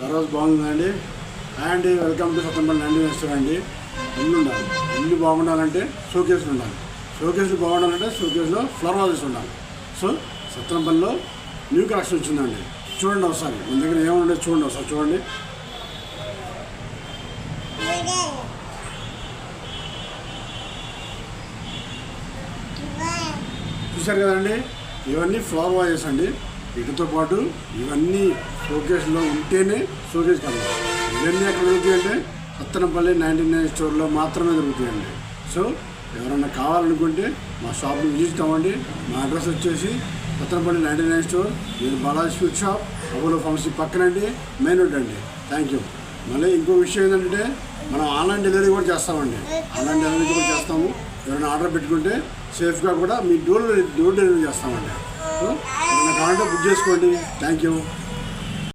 తర్వాత బాగుందండి. And welcome to Satrampalli Nandi restaurant అండి. ఇల్లు ఉండాలి, ఇల్లు బాగుండాలంటే షోకేస్లు ఉండాలి, షోకేస్లు బాగుండాలంటే షోకేస్లో ఫ్లవర్ వాజెస్ ఉండాలి. సో సత్రంపల్లిలో న్యూ కలెక్షన్ వచ్చిందండి. చూడండి ఒకసారి, మన దగ్గర ఏముండదు చూడండి ఒకసారి. చూడండి, చూశారు కదండి. ఇవన్నీ ఫ్లవర్ వాజెస్ అండి. వీటితో పాటు ఇవన్నీ షోకేస్లో ఉంటేనే షోకేస్ కలర్. ఇవన్నీ ఎక్కడ దొరుకుతాయంటే సత్తెనపల్లి 99 స్టోర్లో మాత్రమే దొరుకుతాయండి. సో ఎవరన్నా కావాలనుకుంటే మా షాప్ని విజిట్ అవ్వండి. మా అడ్రస్ వచ్చేసి సత్తెనపల్లి 99 స్టోర్, మీరు Balaji sweet shop, Apollo pharmacy పక్కనండి, మెయిన్ రోడ్ అండి. Thank you. మళ్ళీ ఇంకో విషయం ఏంటంటే మనం ఆన్లైన్ డెలివరీ కూడా చేస్తామండి. ఆన్లైన్ డెలివరీ కూడా చేస్తాము. ఎవరైనా ఆర్డర్ పెట్టుకుంటే సేఫ్గా కూడా మీ డోర్ డెలివరీ చేస్తామండి. సో ఏమైనా కావాలంటే బుక్ చేసుకోండి. Thank you.